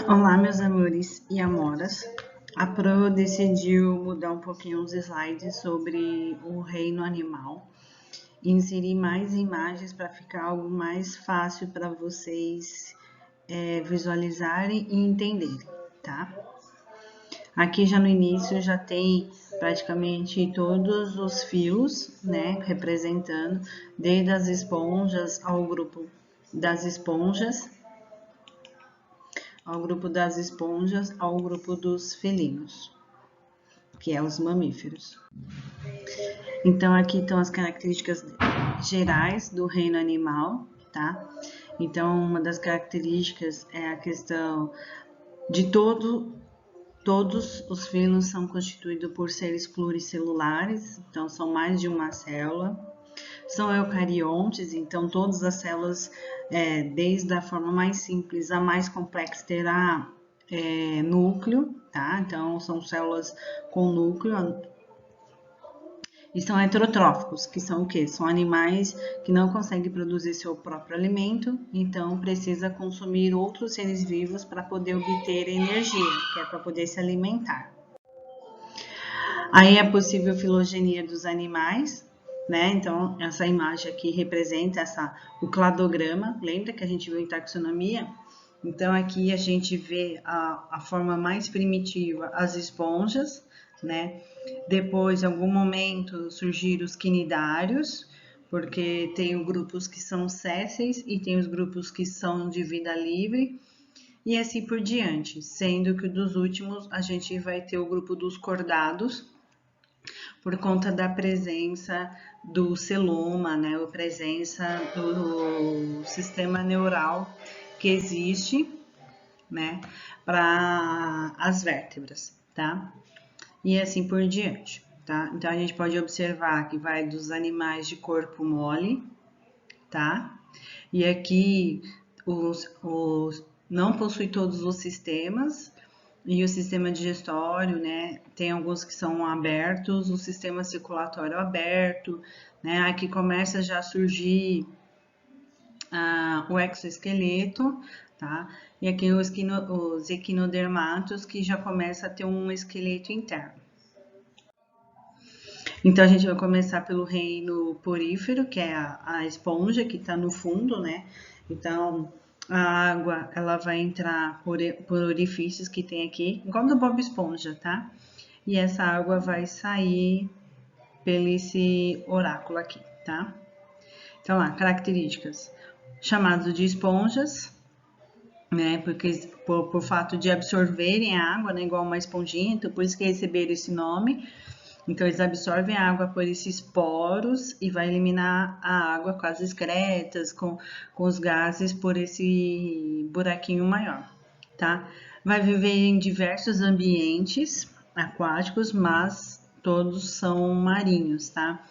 Olá, meus amores e amoras. A Pro decidiu mudar um pouquinho os slides sobre o reino animal e inserir mais imagens para ficar algo mais fácil para vocês visualizarem e entenderem, tá? Aqui já no início já tem praticamente todos os fios, né, representando, desde as esponjas ao grupo das esponjas, ao grupo dos felinos, que é os mamíferos. Então, aqui estão as características gerais do reino animal, tá? Então, uma das características é a questão de todos os felinos são constituídos por seres pluricelulares, então são mais de uma célula. São eucariontes, então todas as células, desde a forma mais simples a mais complexa, terá núcleo, tá? Então são células com núcleo. E são heterotróficos, que são o quê? São animais que não conseguem produzir seu próprio alimento, então precisa consumir outros seres vivos para poder obter energia, que é para poder se alimentar. Aí é possível filogenia dos animais, né? Então, essa imagem aqui representa o cladograma. Lembra que a gente viu em taxonomia? Então, aqui a gente vê a forma mais primitiva, as esponjas, né? Depois, em algum momento, surgiram os quinidários, porque tem grupos que são sésseis e tem os grupos que são de vida livre, e assim por diante. Sendo que dos últimos, a gente vai ter o grupo dos cordados, por conta da presença do celoma, né, a presença do sistema neural que existe, né, para as vértebras, tá? E assim por diante, tá? Então a gente pode observar que vai dos animais de corpo mole, tá? E aqui não possui todos os sistemas, e o sistema digestório, né, tem alguns que são abertos, o sistema circulatório aberto, né, aqui começa já a surgir o exoesqueleto, tá, e aqui os equinodermatos, que já começa a ter um esqueleto interno. Então, a gente vai começar pelo reino porífero, que é a esponja, que está no fundo, né, então a água ela vai entrar por orifícios que tem aqui, igual do Bob Esponja, tá? E essa água vai sair pelo esse oráculo aqui, tá? Então lá, características. Chamados de esponjas, né? Porque por fato de absorverem a água, né? Igual uma esponjinha, então por isso que receberam esse nome. Então, eles absorvem a água por esses poros e vai eliminar a água com as excretas, com os gases por esse buraquinho maior, tá? Vai viver em diversos ambientes aquáticos, mas todos são marinhos, tá?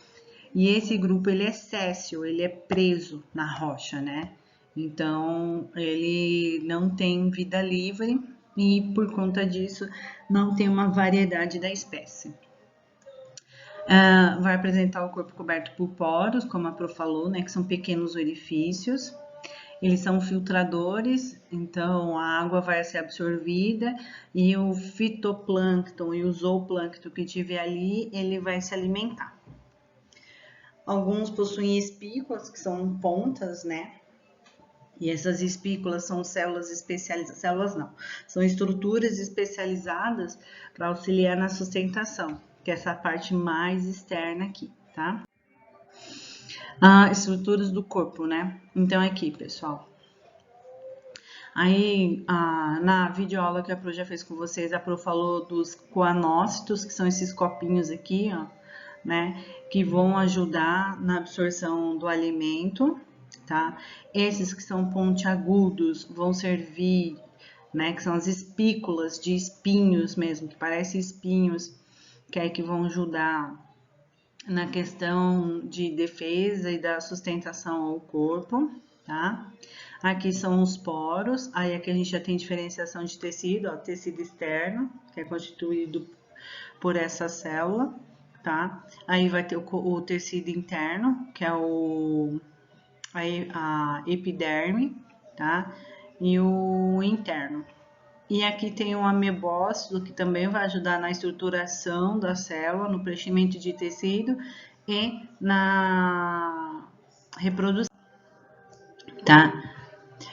E esse grupo, ele é séssil, ele é preso na rocha, né? Então, ele não tem vida livre e, por conta disso, não tem uma variedade da espécie. Vai apresentar o corpo coberto por poros, como a Pro falou, né, que são pequenos orifícios. Eles são filtradores, então a água vai ser absorvida e o fitoplâncton e o zooplâncton que tiver ali, ele vai se alimentar. Alguns possuem espículas, que são pontas, né? E essas espículas são células especializadas, células não, são estruturas especializadas para auxiliar na sustentação, que é essa parte mais externa aqui, tá? Estruturas do corpo, né? Então aqui, pessoal. Aí, na videoaula que a Pro já fez com vocês, a Pro falou dos coanócitos, que são esses copinhos aqui, ó, né? Que vão ajudar na absorção do alimento, tá? Esses que são pontiagudos vão servir, né? Que são as espículas de espinhos mesmo, que parecem espinhos, que é que vão ajudar na questão de defesa e da sustentação ao corpo, tá? Aqui são os poros, aí aqui a gente já tem diferenciação de tecido, ó, tecido externo, que é constituído por essa célula, tá? Aí vai ter o tecido interno, que é a epiderme, tá? E o interno. E aqui tem um amebócito, que também vai ajudar na estruturação da célula, no preenchimento de tecido e na reprodução, tá?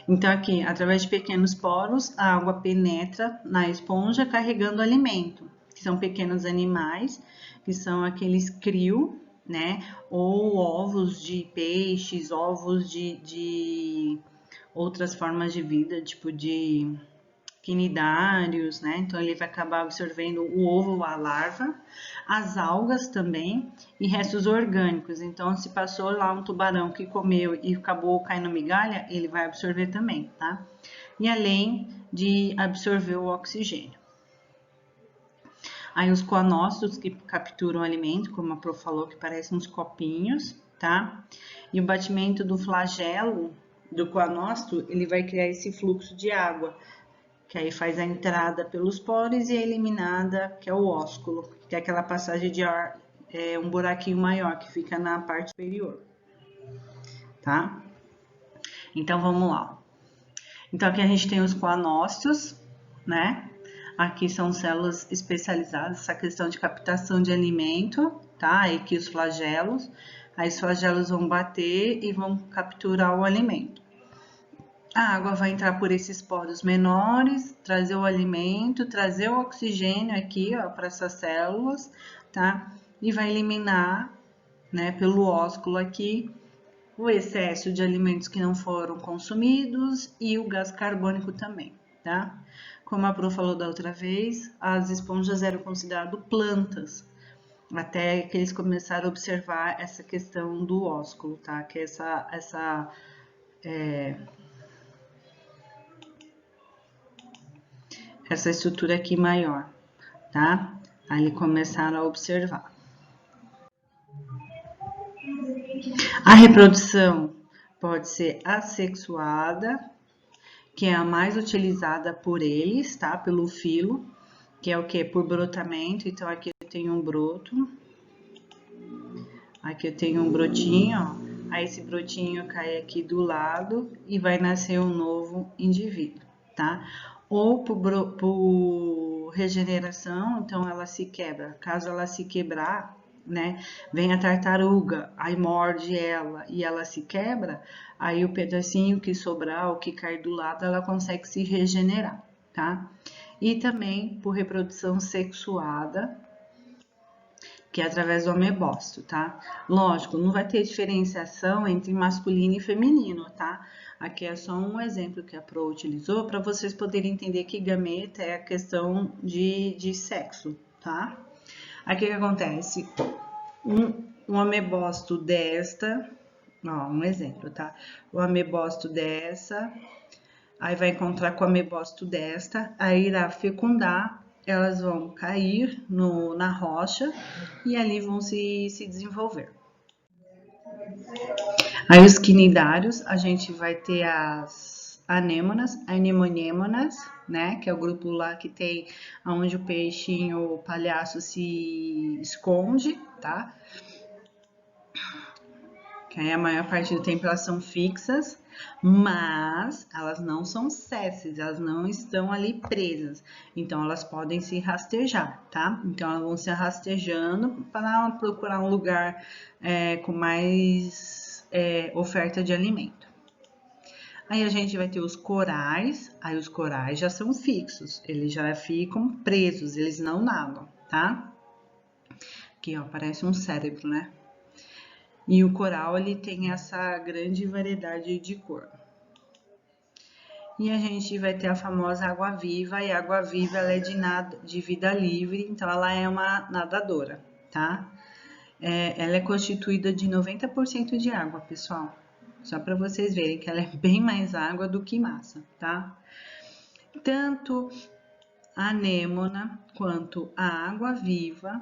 Então, aqui, através de pequenos poros, a água penetra na esponja carregando alimento, que são pequenos animais, que são aqueles crio, né? Ou ovos de peixes, ovos de outras formas de vida, tipo de quinidários, né? Então ele vai acabar absorvendo o ovo ou a larva, as algas também e restos orgânicos. Então, se passou lá um tubarão que comeu e acabou caindo migalha, ele vai absorver também, tá? E além de absorver o oxigênio. Aí os coanócitos que capturam o alimento, como a Pro falou, que parecem uns copinhos, tá? E o batimento do flagelo do coanócito, ele vai criar esse fluxo de água, que aí faz a entrada pelos poros e a eliminada, que é o ósculo, que é aquela passagem de ar, um buraquinho maior que fica na parte superior, tá? Então vamos lá. Então aqui a gente tem os coanócitos, né? Aqui são células especializadas nessa questão de captação de alimento, tá? Aí aqui os flagelos. Aí os flagelos vão bater e vão capturar o alimento. A água vai entrar por esses poros menores, trazer o alimento, trazer o oxigênio aqui, ó, para essas células, tá? E vai eliminar, né, pelo ósculo aqui, o excesso de alimentos que não foram consumidos e o gás carbônico também, tá? Como a Pro falou da outra vez, as esponjas eram consideradas plantas, até que eles começaram a observar essa questão do ósculo, tá? Que é essa estrutura aqui maior, tá? Aí começaram a observar. A reprodução pode ser assexuada, que é a mais utilizada por eles, tá? Pelo filo, que é o que? Por brotamento. Então, aqui eu tenho um broto, aqui eu tenho um brotinho, ó. Aí esse brotinho cai aqui do lado e vai nascer um novo indivíduo, tá? Ou por regeneração, então ela se quebra. Caso ela se quebrar, né, vem a tartaruga, aí morde ela e ela se quebra, aí o pedacinho que sobrar, o que cair do lado, ela consegue se regenerar, tá? E também por reprodução sexuada, que é através do amebócito, tá? Lógico, não vai ter diferenciação entre masculino e feminino, tá? Aqui é só um exemplo que a Pro utilizou para vocês poderem entender que gameta é a questão de sexo, tá? Aqui o que acontece? Um amebócito desta, ó, um exemplo, tá? O amebócito dessa, aí vai encontrar com o amebócito desta, aí irá fecundar, elas vão cair na rocha e ali vão se desenvolver. Aí os quinidários, a gente vai ter as anêmonas, anemonêmonas, né? Que é o grupo lá que tem onde o peixinho, o palhaço se esconde, tá? Que aí a maior parte do tempo elas são fixas, mas elas não são sésseis, elas não estão ali presas. Então elas podem se rastejar, tá? Então elas vão se rastejando para procurar um lugar com mais oferta de alimento. Aí a gente vai ter os corais, aí os corais já são fixos, eles já ficam presos, eles não nadam, tá? Aqui, ó, parece um cérebro, né? E o coral, ele tem essa grande variedade de cor. E a gente vai ter a famosa água-viva, e a água-viva ela é de vida livre, então ela é uma nadadora, tá? Ela é constituída de 90% de água, pessoal. Só para vocês verem que ela é bem mais água do que massa, tá? Tanto a anêmona quanto a água-viva,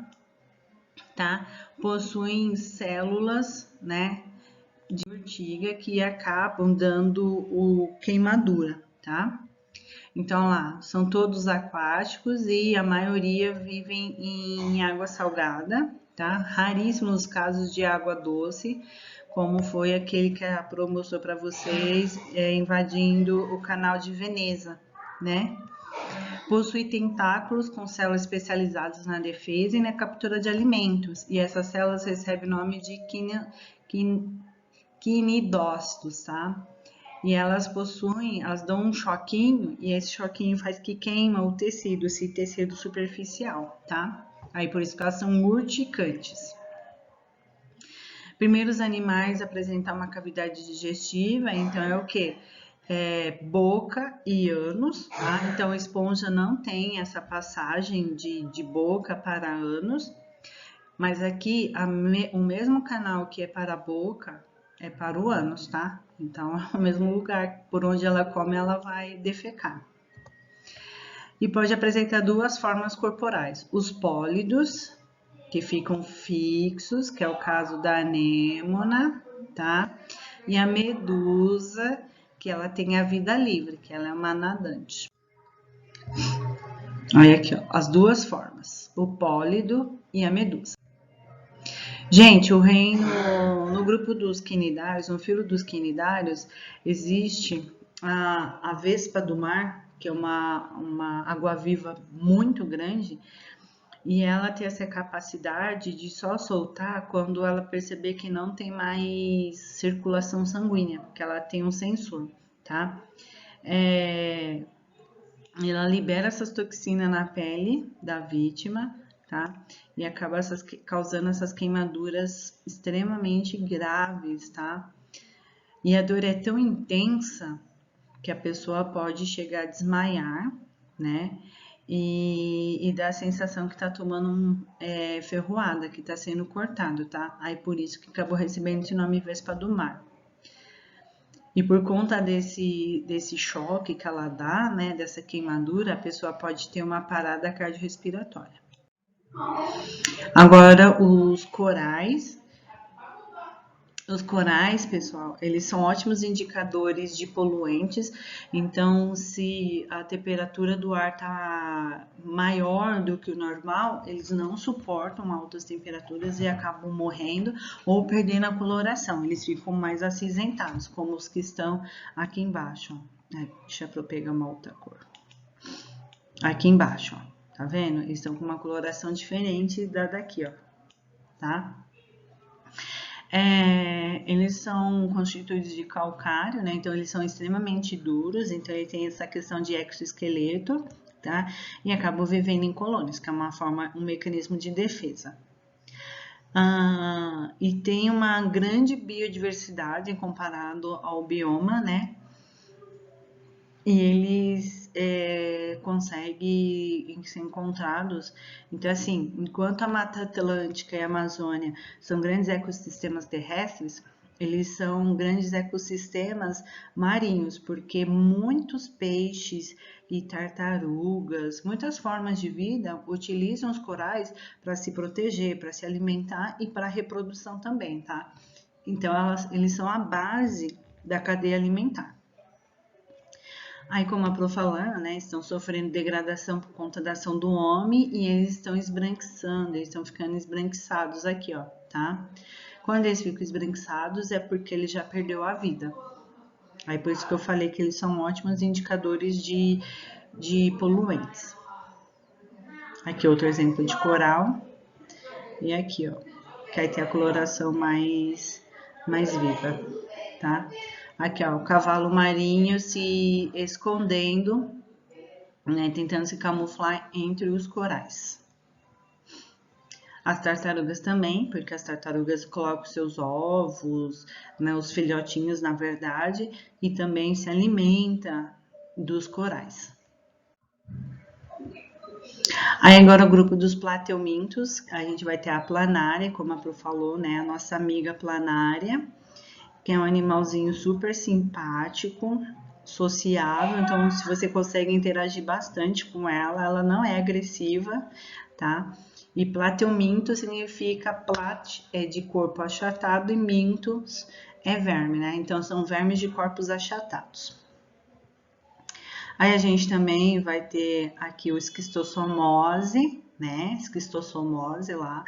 tá? Possuem células, né, de urtiga que acabam dando o queimadura, tá? Então lá, são todos aquáticos e a maioria vivem em água salgada, tá? Raríssimos casos de água doce, como foi aquele que a Pro mostrou para vocês, invadindo o canal de Veneza, né? Possui tentáculos com células especializadas na defesa e na captura de alimentos, e essas células recebem o nome de quinidócitos, tá? E elas dão um choquinho, e esse choquinho faz que queima o tecido, esse tecido superficial, tá? Aí por isso que elas são urticantes. Primeiros animais a apresentar uma cavidade digestiva, então é o que? Boca e ânus, tá? Então a esponja não tem essa passagem de boca para ânus, mas aqui o mesmo canal que é para a boca é para o ânus, tá? Então é o mesmo lugar por onde ela come, ela vai defecar. E pode apresentar duas formas corporais: os pólidos, que ficam fixos, que é o caso da anêmona, tá? E a medusa, que ela tem a vida livre, que ela é uma nadante. Olha aqui, ó, as duas formas, o pólido e a medusa. Gente, no grupo dos quinidários, no filo dos quinidários, existe a vespa do mar, que é uma água-viva muito grande, e ela tem essa capacidade de só soltar quando ela perceber que não tem mais circulação sanguínea, porque ela tem um sensor, tá? Ela libera essas toxinas na pele da vítima, tá? E acaba causando essas queimaduras extremamente graves, tá? E a dor é tão intensa que a pessoa pode chegar a desmaiar, né? E dá a sensação que tá tomando ferroada, que tá sendo cortado, tá? Aí por isso que acabou recebendo esse nome vespa do mar. E por conta desse choque que ela dá, né, dessa queimadura, a pessoa pode ter uma parada cardiorrespiratória. Agora, os corais, pessoal, eles são ótimos indicadores de poluentes. Então, se a temperatura do ar tá maior do que o normal, eles não suportam altas temperaturas e acabam morrendo ou perdendo a coloração. Eles ficam mais acinzentados, como os que estão aqui embaixo. Deixa eu pegar uma outra cor. Aqui embaixo, ó. Tá vendo? Eles estão com uma coloração diferente da daqui, ó. Tá? Eles são constituídos de calcário, né? Então eles são extremamente duros, então ele tem essa questão de exoesqueleto, tá? E acabam vivendo em colônias, que é um mecanismo de defesa. E tem uma grande biodiversidade comparado ao bioma, né? E eles conseguem ser encontrados. Então, assim, enquanto a Mata Atlântica e a Amazônia são grandes ecossistemas terrestres, eles são grandes ecossistemas marinhos, porque muitos peixes e tartarugas, muitas formas de vida utilizam os corais para se proteger, para se alimentar e para reprodução também, tá? Então, eles são a base da cadeia alimentar. Aí, como a Pro falando, né, estão sofrendo degradação por conta da ação do homem e eles estão esbranquiçando, eles estão ficando esbranquiçados aqui, ó, tá? Quando eles ficam esbranquiçados é porque ele já perdeu a vida. Aí, por isso que eu falei que eles são ótimos indicadores de poluentes. Aqui outro exemplo de coral. E aqui, ó, que aí tem a coloração mais viva, tá? Aqui, ó, o cavalo marinho se escondendo, né, tentando se camuflar entre os corais. As tartarugas também, porque as tartarugas colocam seus ovos, né, os filhotinhos, na verdade, e também se alimenta dos corais. Aí agora o grupo dos plateumintos, a gente vai ter a planária, como a Pro falou, né, a nossa amiga planária, que é um animalzinho super simpático, sociável, então se você consegue interagir bastante com ela, ela não é agressiva, tá? E plateuminto significa plat é de corpo achatado e mintos é verme, né? Então são vermes de corpos achatados. Aí a gente também vai ter aqui o esquistossomose, né? Esquistossomose lá,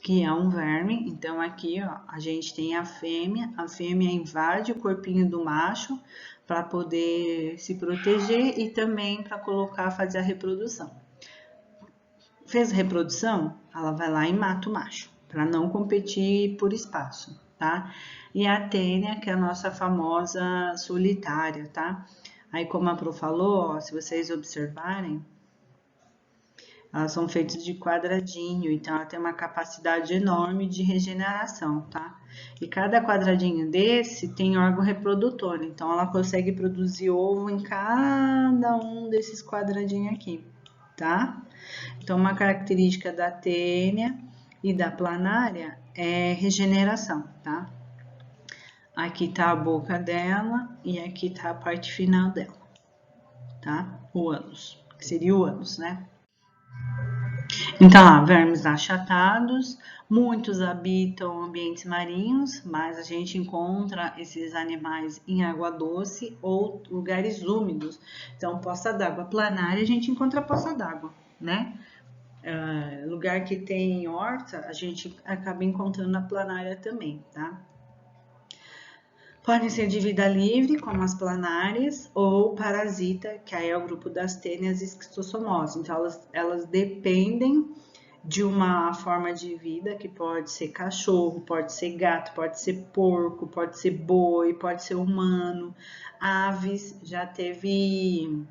que é um verme. Então aqui, ó, a gente tem a fêmea invade o corpinho do macho para poder se proteger e também para colocar, fazer a reprodução. Fez a reprodução, ela vai lá e mata o macho, para não competir por espaço, tá? E a tênia, que é a nossa famosa solitária, tá? Aí, como a Pro falou, ó, se vocês observarem, elas são feitas de quadradinho, então ela tem uma capacidade enorme de regeneração, tá? E cada quadradinho desse tem órgão reprodutor, então ela consegue produzir ovo em cada um desses quadradinhos aqui, tá? Então, uma característica da tênia e da planária é regeneração, tá? Aqui tá a boca dela e aqui tá a parte final dela, tá? O ânus, que seria o ânus, né? Então, lá, vermes achatados, muitos habitam ambientes marinhos, mas a gente encontra esses animais em água doce ou lugares úmidos. Então, poça d'água planária, a gente encontra poça d'água, né? Lugar que tem horta, a gente acaba encontrando na planária também, tá? Podem ser de vida livre, como as planárias, ou parasita, que aí é o grupo das tênias esquistossomose. Então, elas dependem de uma forma de vida que pode ser cachorro, pode ser gato, pode ser porco, pode ser boi, pode ser humano, aves. Já teve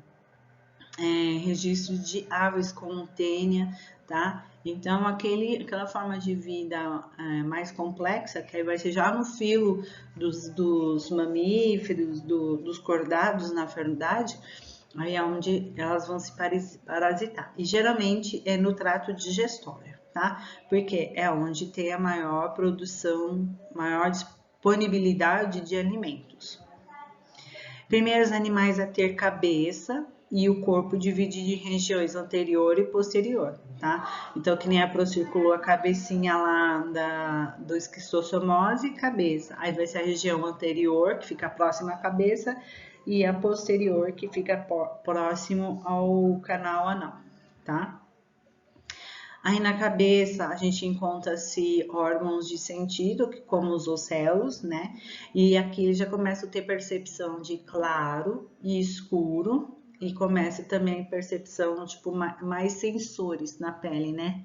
registro de aves com tênia, tá? Então, aquela forma de vida mais complexa, que aí vai ser já no filo dos mamíferos, dos cordados, na verdade, aí é onde elas vão se parasitar. E geralmente é no trato digestório, tá? Porque é onde tem a maior produção, maior disponibilidade de alimentos. Primeiros animais a ter cabeça e o corpo dividido em regiões anterior e posterior, tá? Então, que nem a Pro circulou a cabecinha lá do esquistossomose, cabeça. Aí vai ser a região anterior, que fica próxima à cabeça, e a posterior, que fica próximo ao canal anal, tá? Aí na cabeça a gente encontra-se órgãos de sentido, como os ocelos, né? E aqui já começa a ter percepção de claro e escuro, e começa também a percepção, tipo, mais sensores na pele, né?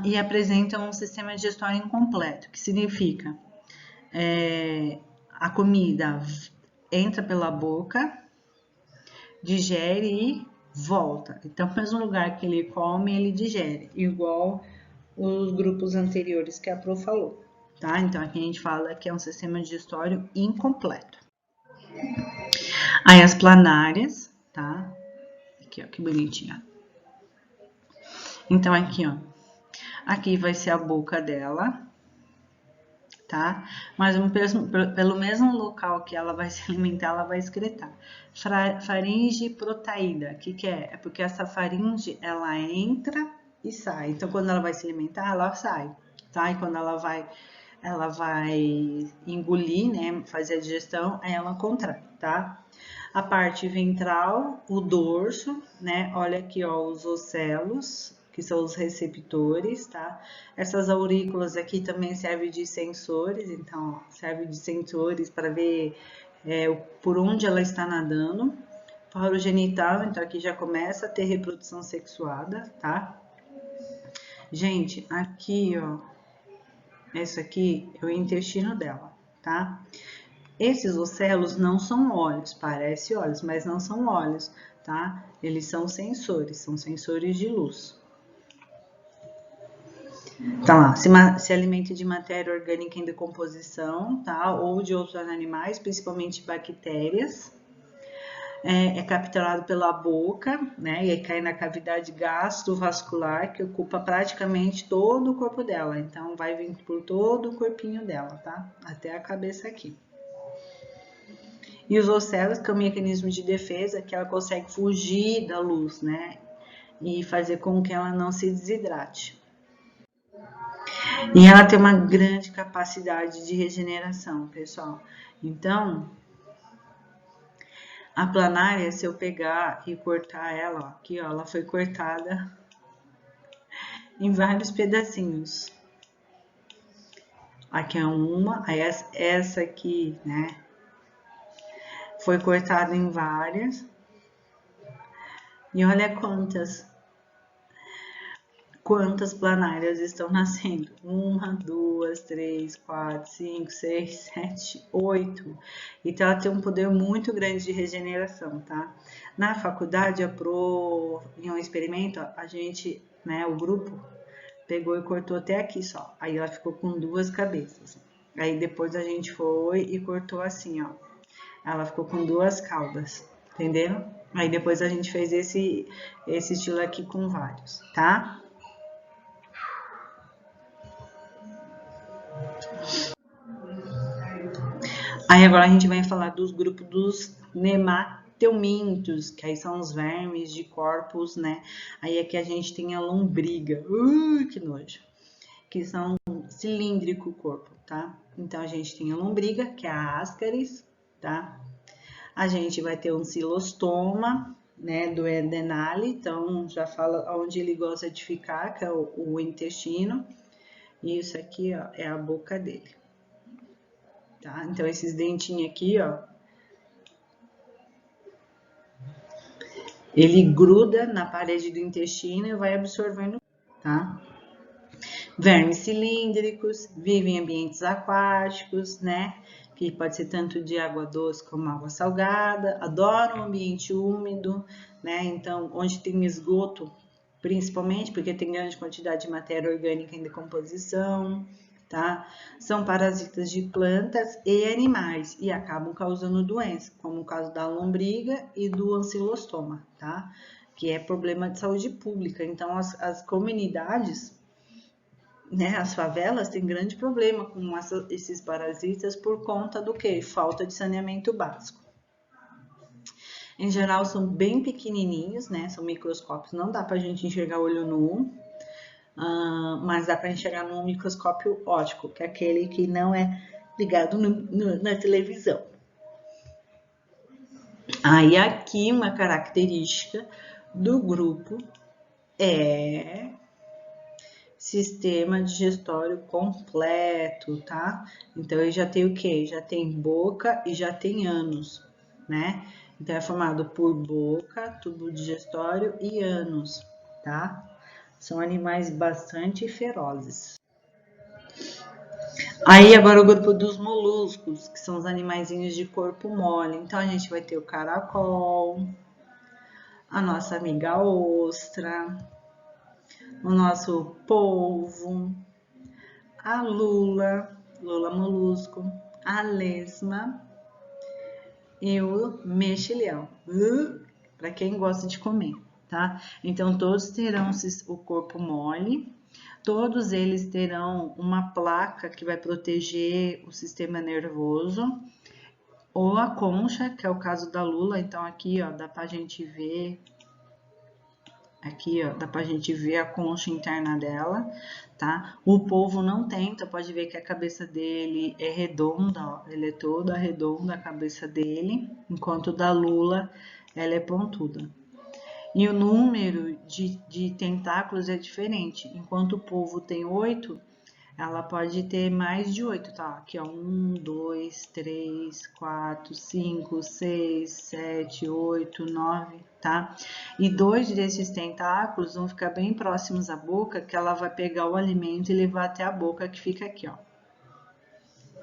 E apresentam um sistema digestório incompleto, que significa a comida entra pela boca, digere e volta. Então, no mesmo lugar que ele come, ele digere, igual os grupos anteriores que a Pro falou, tá? Então, aqui a gente fala que é um sistema digestório incompleto. Aí as planárias, tá? Aqui, ó, que bonitinha. Então, aqui, ó. Aqui vai ser a boca dela, tá? Mas pelo mesmo local que ela vai se alimentar, ela vai excretar. Faringe protaída, o que é? É porque essa faringe, ela entra e sai. Então, quando ela vai se alimentar, ela sai, tá? E quando ela vai engolir, né, fazer a digestão, aí ela contrai, tá? A parte ventral, o dorso, né? Olha aqui, ó, os ocelos, que são os receptores, tá? Essas aurículas aqui também servem de sensores, então, ó, serve de sensores para ver por onde ela está nadando. Foro genital, então aqui já começa a ter reprodução sexuada, tá? Gente, aqui, ó, esse aqui é o intestino dela, tá? Esses ocelos não são olhos, parece olhos, mas não são olhos, tá? Eles são sensores de luz. Tá lá, se alimenta de matéria orgânica em decomposição, tá? Ou de outros animais, principalmente bactérias. É capturado pela boca, né? E aí cai na cavidade gastrovascular, que ocupa praticamente todo o corpo dela. Então, vai vir por todo o corpinho dela, tá? Até a cabeça aqui. E os ocelos, que é um mecanismo de defesa, que ela consegue fugir da luz, né? E fazer com que ela não se desidrate. E ela tem uma grande capacidade de regeneração, pessoal. Então, a planária, se eu pegar e cortar ela, ó, aqui, ó, ela foi cortada em vários pedacinhos. Aqui é uma, aí essa aqui, né? foi cortado em várias. E olha quantas planárias estão nascendo. 1, 2, 3, 4, 5, 6, 7, 8. Então ela tem um poder muito grande de regeneração, tá? Na faculdade, em um experimento, a gente, né, o grupo pegou e cortou até aqui só. Aí ela ficou com 2 cabeças. Aí depois a gente foi e cortou assim, ó. Ela ficou com 2 caudas, entenderam? Aí depois a gente fez esse estilo aqui com vários, tá? Aí agora a gente vai falar dos grupos dos nemateumintos, que aí são os vermes de corpos, né? Aí aqui a gente tem a lombriga, que nojo, que são cilíndrico o corpo, tá? Então a gente tem a lombriga, que é a ascaris, tá? A gente vai ter um cilostoma, né, do Edenale, então já fala onde ele gosta de ficar, que é o intestino. E isso aqui, ó, é a boca dele. Tá? Então esses dentinhos aqui, ó, ele gruda na parede do intestino e vai absorvendo, tá? Vermes cilíndricos, vivem em ambientes aquáticos, né? Que pode ser tanto de água doce como água salgada, adoram ambiente úmido, né? Então, onde tem esgoto, principalmente porque tem grande quantidade de matéria orgânica em decomposição, tá? São parasitas de plantas e animais e acabam causando doenças, como o caso da lombriga e do ancilostoma, tá? Que é problema de saúde pública. Então, as comunidades, né, as favelas têm grande problema com esses parasitas por conta do que? Falta de saneamento básico. Em geral são bem pequenininhos, né? São microscópios, não dá pra gente enxergar olho nu, mas dá pra enxergar num microscópio óptico, que é aquele que não é ligado na televisão. Aí aqui uma característica do grupo é sistema digestório completo, tá? Então ele já tem o quê? Já tem boca e já tem ânus, né? Então é formado por boca, tubo digestório e ânus, tá? São animais bastante ferozes. Aí agora o grupo dos moluscos, que são os animaizinhos de corpo mole. Então a gente vai ter o caracol, a nossa amiga ostra, o nosso polvo, a lula molusco, a lesma e o mexilhão, para quem gosta de comer, tá? Então todos terão o corpo mole, todos eles terão uma placa que vai proteger o sistema nervoso, ou a concha, que é o caso da lula. Então aqui, ó, dá pra gente ver. Aqui, ó, dá pra gente ver a concha interna dela, tá? O polvo não tem, então pode ver que a cabeça dele é redonda, ó. Ele é toda redonda a cabeça dele, enquanto o da lula, ela é pontuda. E o número de tentáculos é diferente. Enquanto o polvo tem 8, ela pode ter mais de 8, tá? Aqui, ó, 1, 2, 3, 4, 5, 6, 7, 8, 9, tá? E 2 desses tentáculos vão ficar bem próximos à boca, que ela vai pegar o alimento e levar até a boca, que fica aqui, ó.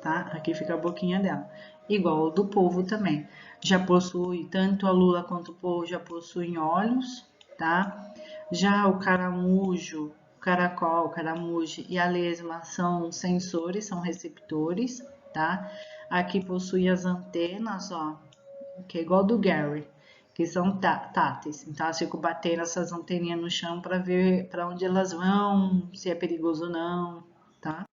Tá? Aqui fica a boquinha dela. Igual o do polvo também. Já possui, tanto a lula quanto o polvo já possuem olhos, tá? Já o caramujo, caracol, caramujo e a lesma são sensores, são receptores, tá? Aqui possui as antenas, ó, que é igual do Gary, que são táteis. Então, eu fico batendo essas anteninhas no chão para ver para onde elas vão, se é perigoso ou não, tá?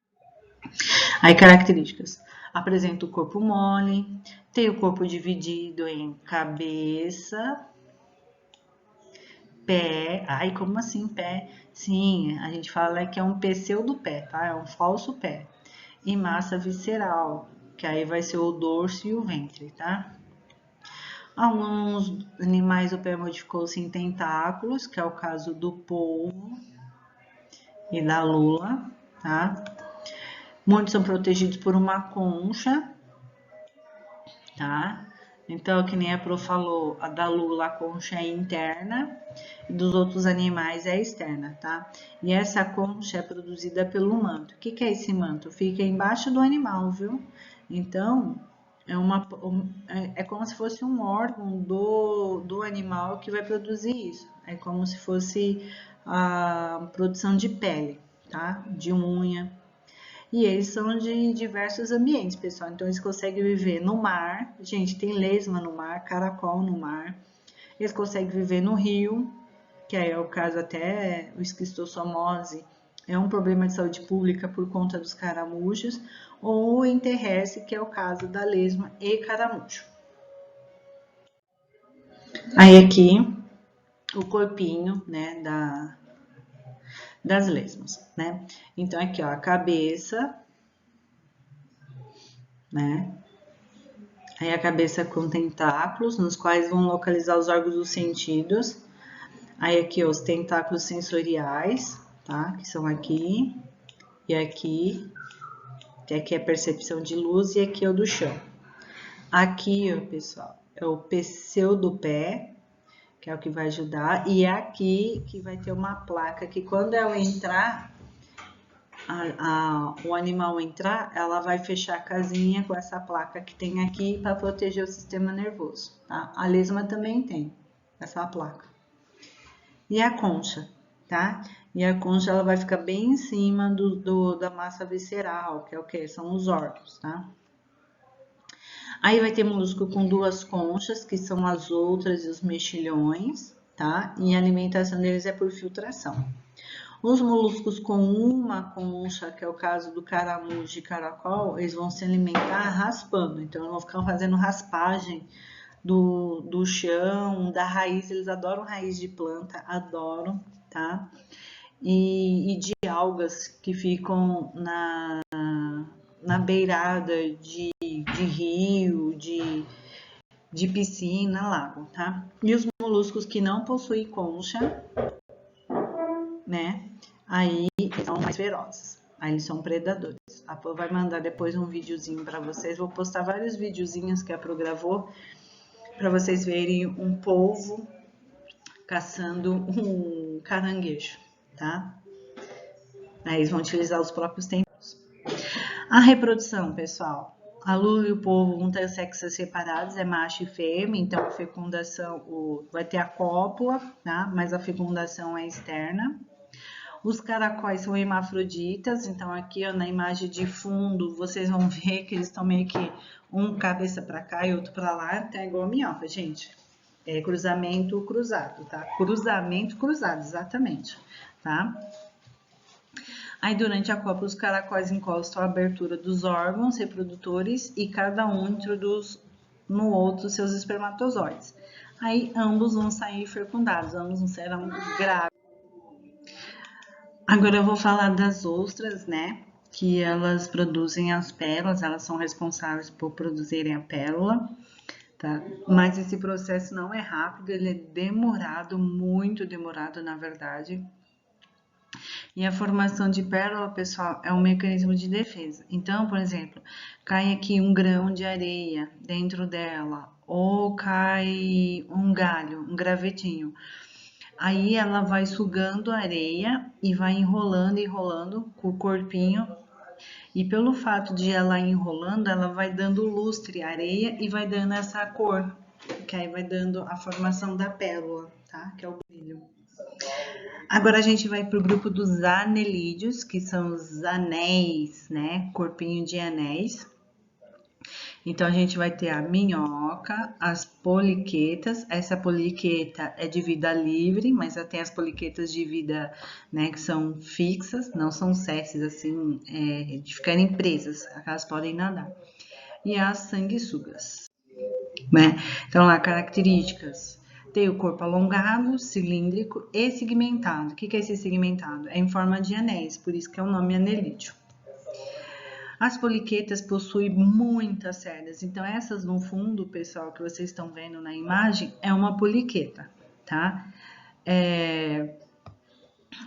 Aí, características. Apresenta o corpo mole, tem o corpo dividido em cabeça, pé. Ai, como assim pé? Sim, a gente fala que é um pseudo pé, tá? É um falso pé. E massa visceral, que aí vai ser o dorso e o ventre, tá? Alguns animais o pé modificou-se em tentáculos, que é o caso do polvo e da lula, tá? Muitos são protegidos por uma concha, tá? Então, que nem a Pro falou, a da lula, a concha é interna e dos outros animais é externa, tá? E essa concha é produzida pelo manto. O que que é esse manto? Fica embaixo do animal, viu? Então, é como se fosse um órgão do animal que vai produzir isso. É como se fosse a produção de pele, tá? De unha. E eles são de diversos ambientes, pessoal. Então, eles conseguem viver no mar. Gente, tem lesma no mar, caracol no mar. Eles conseguem viver no rio, que aí é o caso até o esquistossomose. É um problema de saúde pública por conta dos caramujos. Ou em terrestre, que é o caso da lesma e caramujo. Aí aqui, o corpinho, né, das lesmas, né? Então, aqui, ó, a cabeça, né? Aí a cabeça com tentáculos, nos quais vão localizar os órgãos dos sentidos. Aí aqui, ó, os tentáculos sensoriais, tá? Que são aqui e aqui, que aqui é a percepção de luz e aqui é o do chão. Aqui, ó, pessoal, é o pseudopé, que é o que vai ajudar, e é aqui que vai ter uma placa que quando ela entrar, o animal entrar, ela vai fechar a casinha com essa placa que tem aqui para proteger o sistema nervoso, tá? A lesma também tem essa placa. E a concha, tá? E a concha ela vai ficar bem em cima da massa visceral, que é o que? São os órgãos, tá? Aí vai ter molusco com duas conchas, que são as outras e os mexilhões, tá? E a alimentação deles é por filtração. Os moluscos com uma concha, que é o caso do caramujo e caracol, eles vão se alimentar raspando. Então, eles vão ficar fazendo raspagem do chão, da raiz. Eles adoram raiz de planta, adoram, tá? E de algas que ficam na beirada de rio, de piscina, lago, tá? E os moluscos que não possuem concha, né? Aí eles são mais ferozes. Aí eles são predadores. A Pro vai mandar depois um videozinho para vocês. Vou postar vários videozinhos que a Pro gravou para vocês verem um polvo caçando um caranguejo, tá? Aí eles vão utilizar os próprios tempos. A reprodução, pessoal. A lula e o polvo vão ter sexos separados, é macho e fêmea, então a fecundação vai ter a cópula, tá? Mas a fecundação é externa. Os caracóis são hermafroditas, então aqui ó, na imagem de fundo vocês vão ver que eles estão meio que um cabeça para cá e outro para lá, tá igual a minhoca, gente. É cruzamento cruzado, tá? Cruzamento cruzado, exatamente, tá? Aí durante a cópula os caracóis encostam a abertura dos órgãos reprodutores e cada um introduz no outro seus espermatozoides. Aí ambos vão sair fecundados, ambos não serão grávidos. Agora eu vou falar das ostras, né? Que elas produzem as pérolas, elas são responsáveis por produzirem a pérola, tá? Mas esse processo não é rápido, ele é demorado, muito demorado, na verdade. E a formação de pérola, pessoal, é um mecanismo de defesa. Então, por exemplo, cai aqui um grão de areia dentro dela, ou cai um galho, um gravetinho. Aí ela vai sugando a areia e vai enrolando, enrolando com o corpinho. E pelo fato de ela enrolando, ela vai dando lustre à areia e vai dando essa cor, que aí vai dando a formação da pérola, tá? Que é o brilho. Agora a gente vai para o grupo dos anelídeos, que são os anéis, né? Corpinho de anéis. Então a gente vai ter a minhoca, as poliquetas. Essa poliqueta é de vida livre, mas tem as poliquetas de vida, né, que são fixas, não são sexys assim, de ficarem presas, elas podem nadar. E as sanguessugas, né? Então lá características. Tem o corpo alongado, cilíndrico e segmentado. O que é esse segmentado? É em forma de anéis, por isso que é o nome anelídeo. As poliquetas possuem muitas cerdas, então essas no fundo, pessoal, que vocês estão vendo na imagem, é uma poliqueta, tá?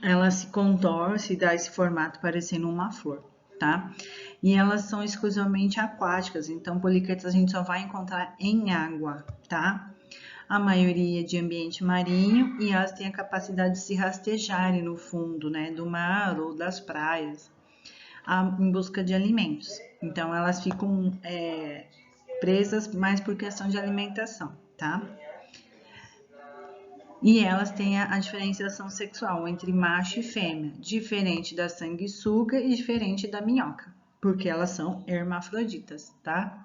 Ela se contorce e dá esse formato parecendo uma flor. tá? E elas são exclusivamente aquáticas, então poliquetas a gente só vai encontrar em água, tá? A maioria de ambiente marinho e elas têm a capacidade de se rastejarem no fundo, né, do mar ou das praias, em busca de alimentos. Então elas ficam presas mais por questão de alimentação, tá? E elas têm a diferenciação sexual entre macho e fêmea, diferente da sanguessuga e diferente da minhoca, porque elas são hermafroditas, tá?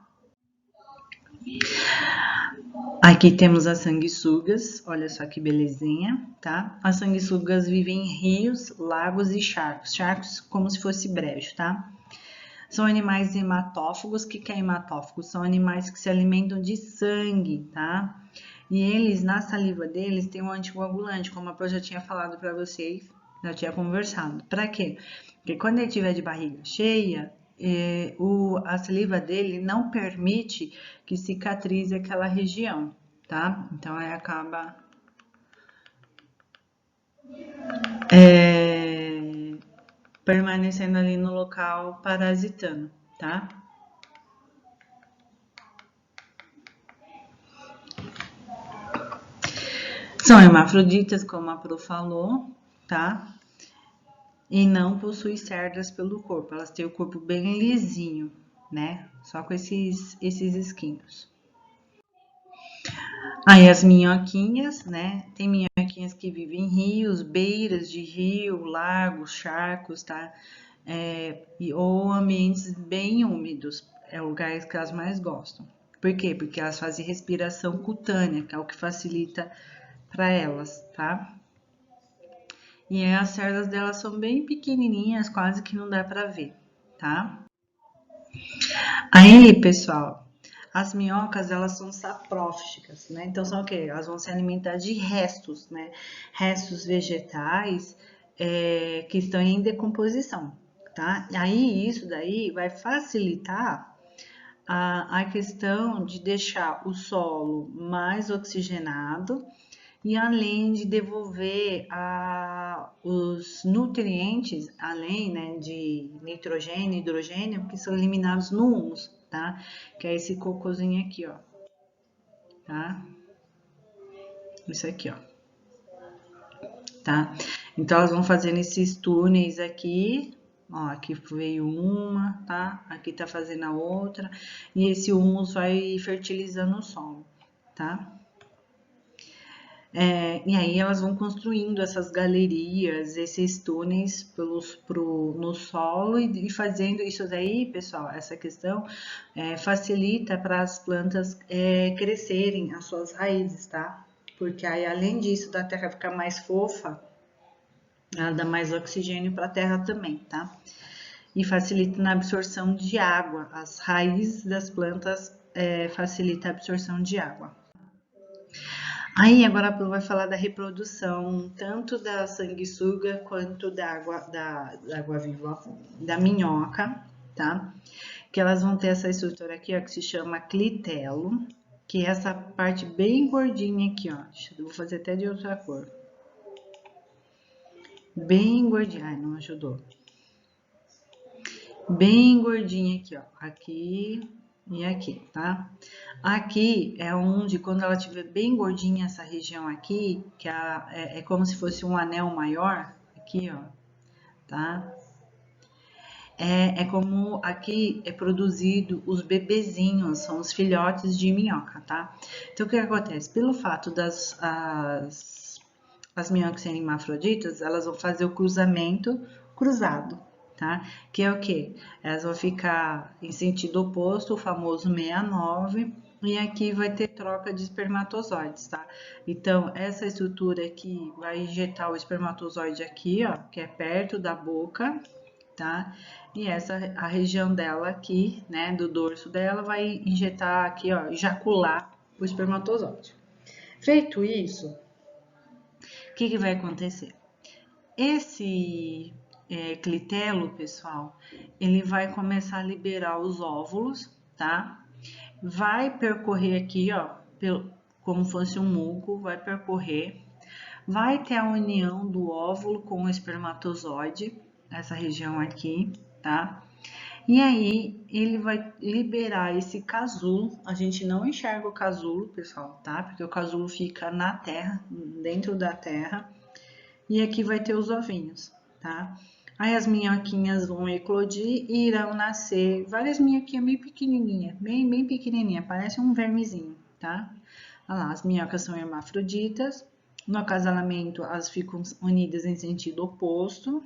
Aqui temos as sanguessugas, olha só que belezinha, tá? As sanguessugas vivem em rios, lagos e charcos, charcos como se fosse brejo, tá? São animais hematófagos. O que é hematófago? São animais que se alimentam de sangue, tá? E eles, na saliva deles, tem um anticoagulante, como eu já tinha falado para vocês, já tinha conversado. Para quê? Porque quando ele estiver de barriga cheia, a saliva dele não permite que cicatrize aquela região, tá? Então, aí acaba permanecendo ali no local parasitando, tá? São hermafroditas, como a Pro falou, tá? E não possuem cerdas pelo corpo, elas têm o corpo bem lisinho, né? Só com esses espinhos. Aí as minhoquinhas, né? Tem minhoquinhas que vivem em rios, beiras de rio, lagos, charcos, tá? Ou ambientes bem úmidos, é o lugar que elas mais gostam. Por quê? Porque elas fazem respiração cutânea, que é o que facilita para elas, tá? E as cerdas delas são bem pequenininhas, quase que não dá para ver, tá? Aí, pessoal, as minhocas, elas são saprófitas, né? Então, são o quê? Elas vão se alimentar de restos, né? Restos vegetais que estão em decomposição, tá? Aí, isso daí vai facilitar a questão de deixar o solo mais oxigenado e além de devolver os nutrientes, além, né, de nitrogênio e hidrogênio, que são eliminados no humus, tá? Que é esse cocôzinho aqui, ó, tá? Isso aqui, ó, tá? Então, elas vão fazendo esses túneis aqui, ó, aqui veio uma, tá? Aqui tá fazendo a outra, e esse humus vai fertilizando o solo, tá? E aí elas vão construindo essas galerias, esses túneis no solo e fazendo isso daí, pessoal, essa questão facilita para as plantas crescerem as suas raízes, tá? Porque aí além disso da terra ficar mais fofa, ela dá mais oxigênio para a terra também, tá? E facilita na absorção de água. As raízes das plantas facilita a absorção de água. Aí agora a Pro vai falar da reprodução, tanto da sanguessuga quanto da água-viva, da minhoca, tá? Que elas vão ter essa estrutura aqui, ó, que se chama clitelo, que é essa parte bem gordinha aqui, ó. Eu vou fazer até de outra cor. Bem gordinha, ai, não ajudou. Bem gordinha aqui, ó. Aqui e aqui, tá? Aqui é onde, quando ela estiver bem gordinha, essa região aqui, que é como se fosse um anel maior, aqui, ó, tá? Como aqui é produzido os bebezinhos, são os filhotes de minhoca, tá? Então, o que acontece? Pelo fato as minhocas serem hermafroditas, elas vão fazer o cruzamento cruzado, tá? Que é o quê? Elas vão ficar em sentido oposto, o famoso 69, e aqui vai ter troca de espermatozoides, tá? Então, essa estrutura aqui vai injetar o espermatozoide aqui, ó, que é perto da boca, tá? E a região dela aqui, né, do dorso dela, vai injetar aqui, ó, ejacular o espermatozoide. Feito isso, o que vai acontecer? Esse clitelo, pessoal, ele vai começar a liberar os óvulos, tá? Vai percorrer aqui, ó, como fosse um muco, vai percorrer. Vai ter a união do óvulo com o espermatozoide, essa região aqui, tá? E aí ele vai liberar esse casulo. A gente não enxerga o casulo, pessoal, tá? Porque o casulo fica na terra, dentro da terra. E aqui vai ter os ovinhos, tá? Aí as minhoquinhas vão eclodir e irão nascer várias minhoquinhas bem pequenininhas, bem pequenininha, parece um vermezinho, tá? Olha lá, as minhocas são hermafroditas. No acasalamento, elas ficam unidas em sentido oposto.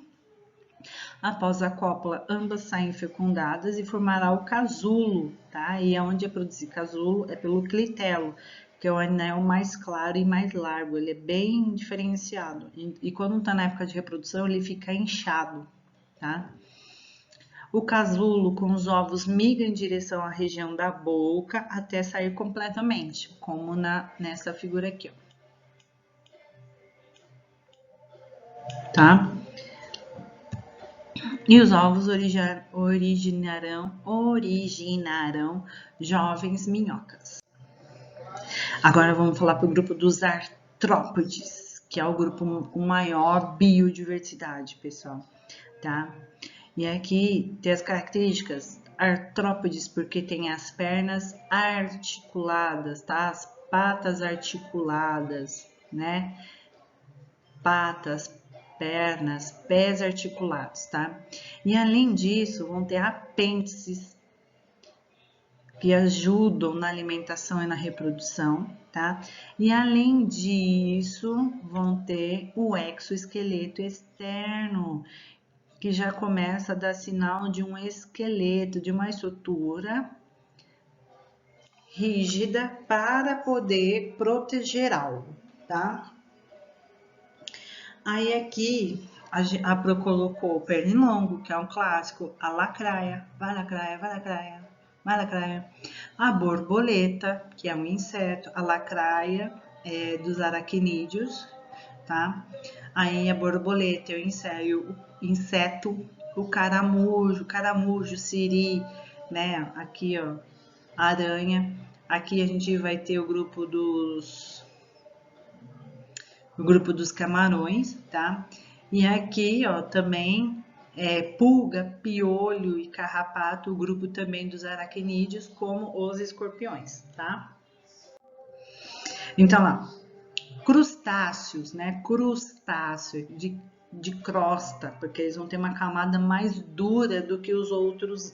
Após a cópula, ambas saem fecundadas e formará o casulo, tá? E onde é produzir casulo é pelo clitelo, que é o anel mais claro e mais largo, ele é bem diferenciado. E quando está na época de reprodução, ele fica inchado, tá? O casulo com os ovos migra em direção à região da boca até sair completamente, como nessa figura aqui, ó. Tá? E os ovos originarão jovens minhocas. Agora vamos falar para o grupo dos artrópodes, que é o grupo com maior biodiversidade, pessoal, tá? E aqui tem as características artrópodes, porque tem as pernas articuladas, tá? As patas articuladas, né? Patas, pernas, pés articulados, tá? E além disso, vão ter apêndices que ajudam na alimentação e na reprodução, tá? E além disso, vão ter o exoesqueleto externo, que já começa a dar sinal de um esqueleto, de uma estrutura rígida para poder proteger algo, tá? Aí aqui a Pro colocou o pernilongo, que é um clássico, a lacraia, vai lacraia, vai lacraia, vai lacraia, a borboleta, que é um inseto, a lacraia é dos aracnídeos, tá? Aí a borboleta é o inseto, o caramujo, siri, né? Aqui, ó, aranha. Aqui a gente vai ter o grupo dos camarões, tá? E aqui, ó, também pulga, piolho e carrapato, o grupo também dos aracnídeos, como os escorpiões, tá? Então, lá, crustáceos, né? Crustáceo de crosta, porque eles vão ter uma camada mais dura do que os outros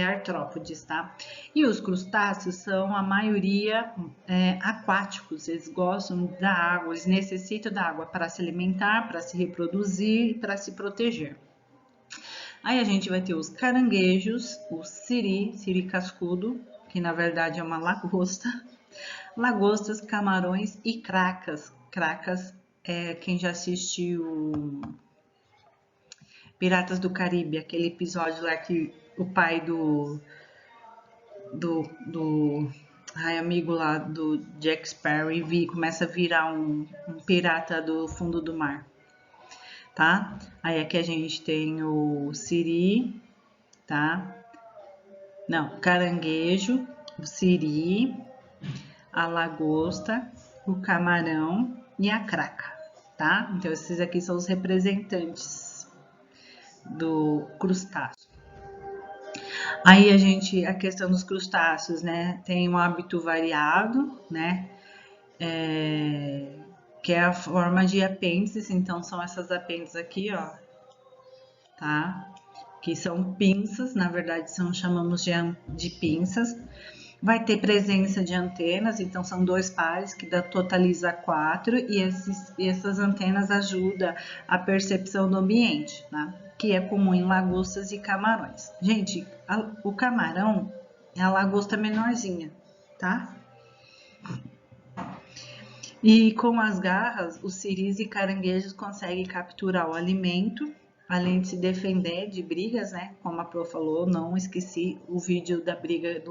artrópodes, tá? E os crustáceos são a maioria aquáticos, eles gostam da água, eles necessitam da água para se alimentar, para se reproduzir e para se proteger. Aí a gente vai ter os caranguejos, o siri cascudo, que na verdade é uma lagosta, lagostas, camarões e cracas. Cracas é quem já assistiu Piratas do Caribe, aquele episódio lá que o pai do amigo lá do Jack Sparrow começa a virar um pirata do fundo do mar, tá? Aí aqui a gente tem o siri, tá? Não, caranguejo, o siri, a lagosta, o camarão e a craca, tá? Então esses aqui são os representantes do crustáceo. Aí a questão dos crustáceos, né? Tem um hábito variado, né? Que é a forma de apêndices, então são essas apêndices aqui, ó, tá? Que são pinças, na verdade chamamos de pinças. Vai ter presença de antenas, então são 2 pares, que totaliza 4, e essas antenas ajudam a percepção do ambiente, tá? Que é comum em lagostas e camarões. Gente, o camarão é a lagosta menorzinha, tá? E com as garras, os siris e caranguejos conseguem capturar o alimento, além de se defender de brigas, né? Como a Pro falou, não esqueci o vídeo da briga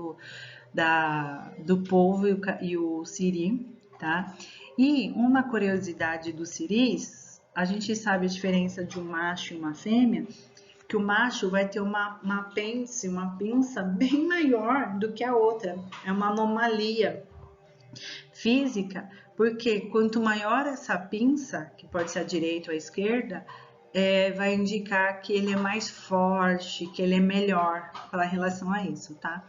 do polvo e o siri, tá? E uma curiosidade dos siris, a gente sabe a diferença de um macho e uma fêmea, que o macho vai ter uma pinça bem maior do que a outra. É uma anomalia física, porque quanto maior essa pinça, que pode ser à direita ou à esquerda, vai indicar que ele é mais forte, que ele é melhor para relação a isso, tá?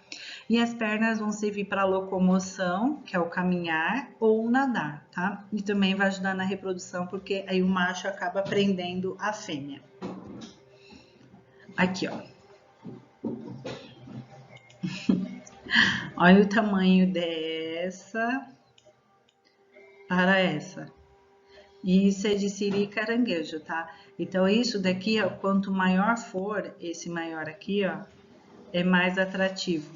E as pernas vão servir para locomoção, que é o caminhar ou nadar, tá? E também vai ajudar na reprodução, porque aí o macho acaba prendendo a fêmea. Aqui, ó. Olha o tamanho dessa para essa. E isso é de siri e caranguejo, tá? Então, isso daqui, ó, quanto maior for, esse maior aqui, ó, é mais atrativo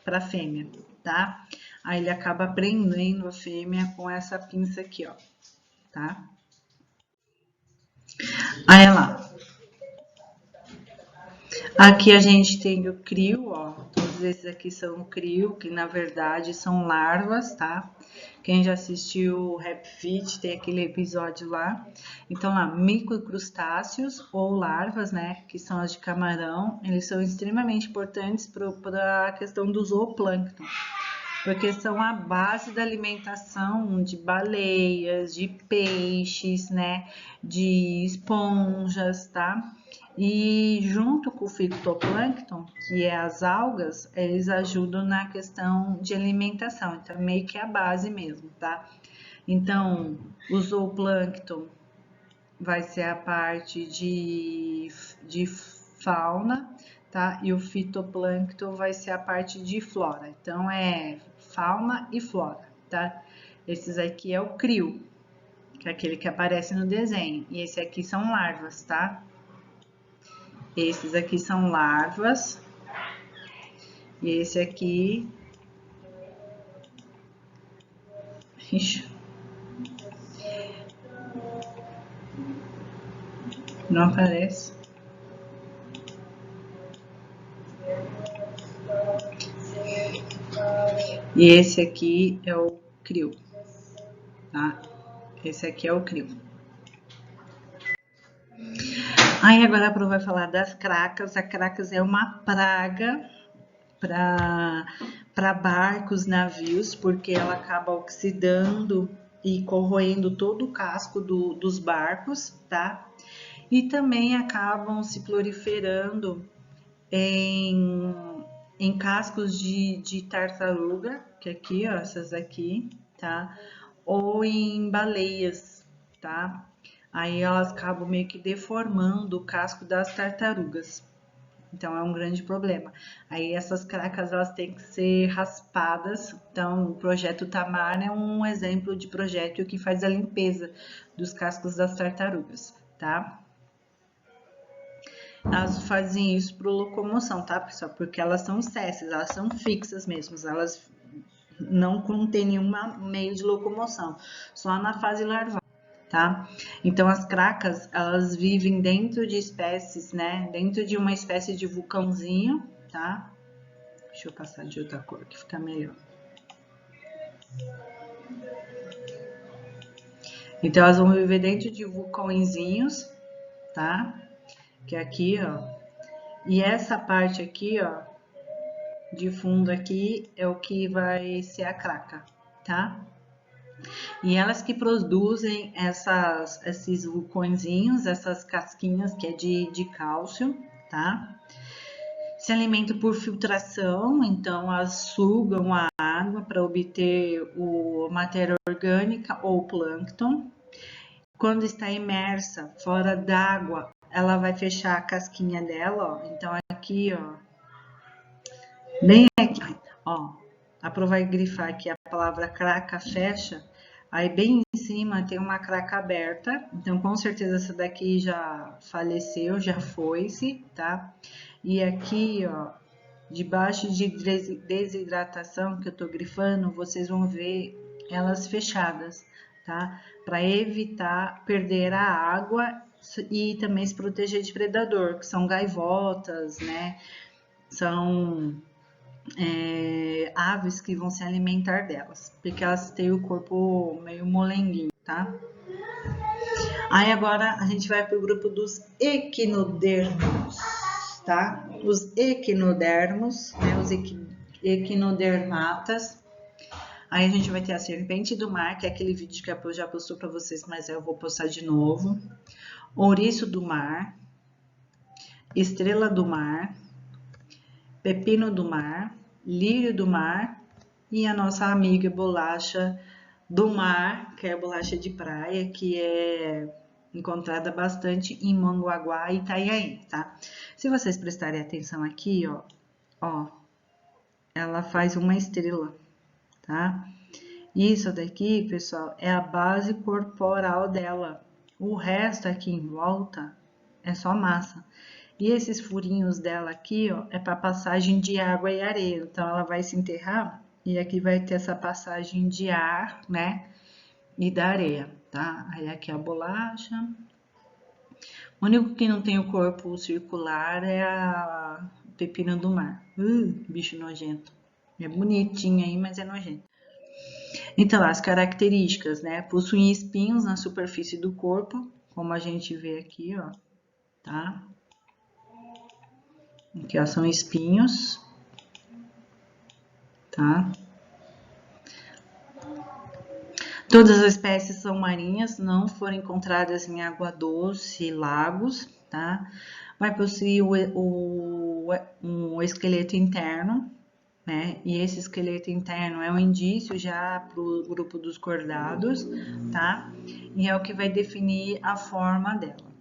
para a fêmea, tá? Aí ele acaba prendendo a fêmea com essa pinça aqui, ó, tá? Aí lá. Aqui a gente tem o crio, ó. Todos esses aqui são o crio, que na verdade são larvas, tá? Quem já assistiu o Happy Feet tem aquele episódio lá. Então lá, microcrustáceos ou larvas, né? Que são as de camarão. Eles são extremamente importantes para a questão do zooplâncton. Porque são a base da alimentação de baleias, de peixes, né? De esponjas, tá? E junto com o fitoplâncton, que é as algas, eles ajudam na questão de alimentação. Então, meio que é a base mesmo, tá? Então, o zooplâncton vai ser a parte de fauna, tá? E o fitoplâncton vai ser a parte de flora. Então, é fauna e flora, tá? Esses aqui é o crio, que é aquele que aparece no desenho. E esse aqui são larvas, tá? Esses aqui são larvas. E esse aqui... Ixi. Não aparece. E esse aqui é o crio, tá? Esse aqui é o crio. Aí agora a Pro vai falar das cracas. A cracas é uma praga para barcos, navios, porque ela acaba oxidando e corroendo todo o casco dos barcos, tá? E também acabam se proliferando em cascos de tartaruga, que aqui, ó, essas aqui, tá? Ou em baleias, tá? Aí elas acabam meio que deformando o casco das tartarugas. Então, é um grande problema. Aí, essas cracas, elas têm que ser raspadas. Então, o projeto Tamar é um exemplo de projeto que faz a limpeza dos cascos das tartarugas, tá? Elas fazem isso para locomoção, tá, pessoal? Porque elas são sésseis, elas são fixas mesmo. Elas não contêm nenhum meio de locomoção, só na fase larval. Tá? Então, as cracas, elas vivem dentro de espécies, né? Dentro de uma espécie de vulcãozinho, tá? Deixa eu passar de outra cor que fica melhor. Então, elas vão viver dentro de vulcõezinhos, tá? Que é aqui, ó. E essa parte aqui, ó, de fundo aqui, é o que vai ser a craca, tá? E elas que produzem esses vulcõezinhos, essas casquinhas que é de cálcio, tá? Se alimentam por filtração, então elas sugam a água para obter a matéria orgânica ou plâncton. Quando está imersa fora d'água, ela vai fechar a casquinha dela, ó. Então aqui, ó, bem aqui, ó, a Pro vai grifar aqui a palavra craca fecha. Aí bem em cima tem uma craca aberta, então com certeza essa daqui já faleceu, já foi-se, tá? E aqui, ó, debaixo de desidratação que eu tô grifando, vocês vão ver elas fechadas, tá? Para evitar perder a água e também se proteger de predador, que são gaivotas, né? São aves que vão se alimentar delas, porque elas têm o corpo meio molenguinho, tá? Aí agora a gente vai para o grupo dos equinodermos, tá? Os equinodermos, né? Os equinodermatas. Aí a gente vai ter a serpente do mar, que é aquele vídeo que a Pro já postou para vocês, mas eu vou postar de novo. ouriço do mar, estrela do mar, pepino do mar, lírio do mar e a nossa amiga bolacha do mar, que é a bolacha de praia, que é encontrada bastante em Mongaguá e Itanhaém, tá? Se vocês prestarem atenção aqui, ó, ela faz uma estrela, tá? Isso daqui, pessoal, é a base corporal dela. O resto aqui em volta é só massa. E esses furinhos dela aqui, ó, é para passagem de água e areia. Então ela vai se enterrar e aqui vai ter essa passagem de ar, né? E da areia, tá? Aí aqui a bolacha. O único que não tem o corpo circular é a pepina do mar. Bicho nojento. É bonitinha aí, mas é nojento. Então, as características, né? Possuem espinhos na superfície do corpo, como a gente vê aqui, ó, tá? Aqui, ó, são espinhos, tá? Todas as espécies são marinhas, não foram encontradas em água doce e lagos, tá? Vai possuir um esqueleto interno, né? E esse esqueleto interno é um indício já para o grupo dos cordados, tá? E é o que vai definir a forma dela.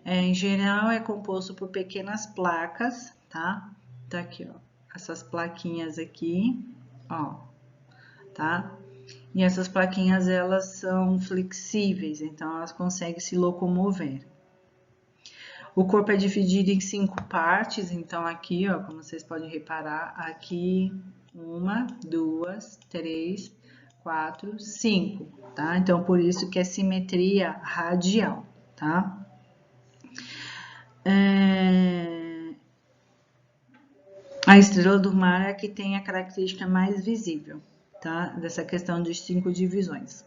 Em geral, é composto por pequenas placas, tá? Tá aqui, ó, essas plaquinhas aqui, ó, tá? E essas plaquinhas, elas são flexíveis, então elas conseguem se locomover. O corpo é dividido em 5 partes, então aqui, ó, como vocês podem reparar, aqui 1, 2, 3, 4, 5, tá? Então por isso que é simetria radial, tá? A estrela do mar é a que tem a característica mais visível, tá? Dessa questão de 5 divisões.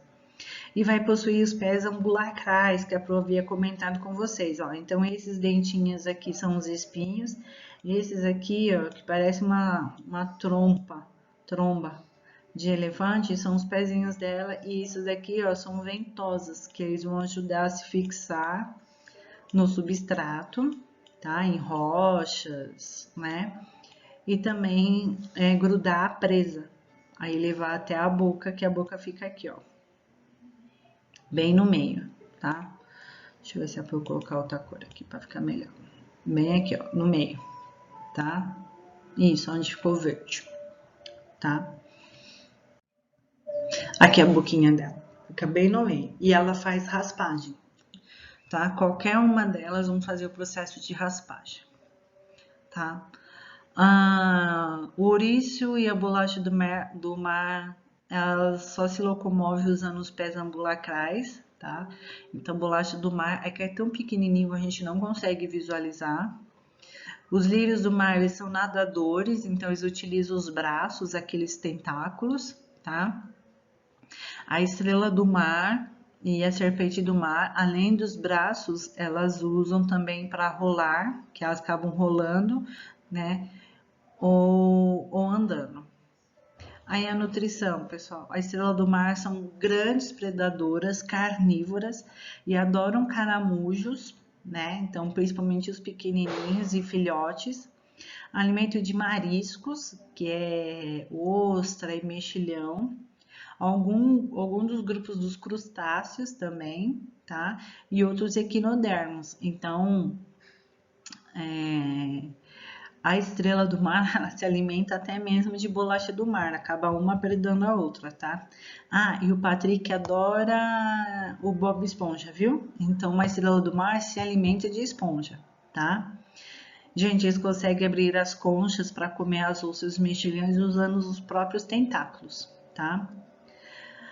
E vai possuir os pés ambulacrais, que eu havia comentado com vocês, ó. Então, esses dentinhos aqui são os espinhos, e esses aqui, ó, que parece uma tromba de elefante, são os pezinhos dela, e esses aqui, ó, são ventosas, que eles vão ajudar a se fixar no substrato, tá? Em rochas, né? E também grudar a presa, aí levar até a boca, que a boca fica aqui, ó, bem no meio, tá? Deixa eu ver se é pra eu colocar outra cor aqui pra ficar melhor. Bem aqui, ó, no meio, tá? Isso, onde ficou verde, tá? Aqui a boquinha dela, fica bem no meio. E ela faz raspagem, tá? Qualquer uma delas vão fazer o processo de raspagem, tá? O ouriço e a bolacha do mar, elas só se locomovem usando os pés ambulacrais, tá? Então, bolacha do mar é que é tão pequenininho a gente não consegue visualizar. Os lírios do mar, eles são nadadores, então eles utilizam os braços, aqueles tentáculos, tá? A estrela do mar e a serpente do mar, além dos braços, elas usam também para rolar, que elas acabam rolando, né? Ou andando. Aí a nutrição, pessoal. A estrela do mar são grandes predadoras carnívoras e adoram caramujos, né? Então, principalmente os pequenininhos e filhotes. Alimento de mariscos, que é ostra e mexilhão. Algum dos grupos dos crustáceos também, tá? E outros equinodermos. Então, a estrela do mar, ela se alimenta até mesmo de bolacha do mar, acaba uma predando a outra, tá? E o Patrick adora o Bob Esponja, viu? Então, uma estrela do mar se alimenta de esponja, tá? Gente, eles conseguem abrir as conchas para comer as ossos mexilhões usando os próprios tentáculos, tá?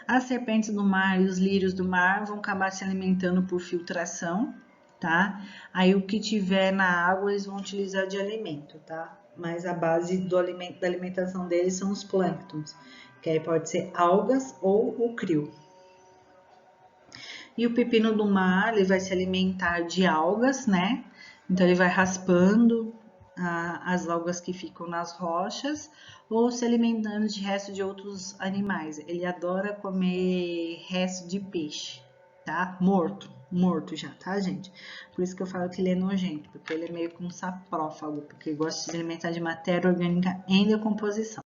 As serpentes do mar e os lírios do mar vão acabar se alimentando por filtração, tá? Aí o que tiver na água eles vão utilizar de alimento, tá? Mas a base da alimentação deles são os plânctons, que aí pode ser algas ou o crio. E o pepino do mar, ele vai se alimentar de algas, né? Então ele vai raspando as algas que ficam nas rochas ou se alimentando de resto de outros animais. Ele adora comer resto de peixe, tá? Morto, morto já, tá, gente? Por isso que eu falo que ele é nojento, porque ele é meio que um saprófago, porque gosta de se alimentar de matéria orgânica em decomposição.